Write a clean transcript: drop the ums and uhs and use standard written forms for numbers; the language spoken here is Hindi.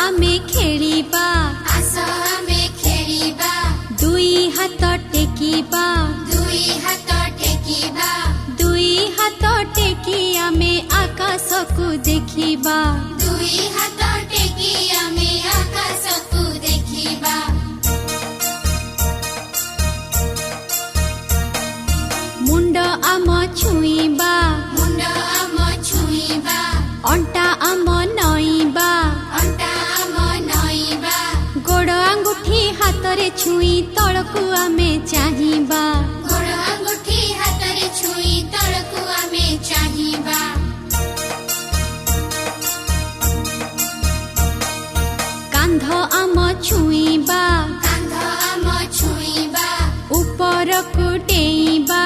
आमे खेलिबा आस आमे खेलिबा दुई हाथ टेकिबा दुई हाथ टेकिबा दुई हाथ टेकी आमे आकाश को देखिबा दुई हाथ टेकी आमे आकाश को देखिबा मुंड आम छुईबा मुंड आम छुईबा अंटा आम नईबा अंटा आम नईबा गोड़ आंगुठी हाथ रे छुई तळकु आमे चाहिबा गोड़ आंगुठी हाथ रे छुई तळकु आमे चाहिबा कांध आम छुईबा कांध आम छुईबा ऊपर को टेईबा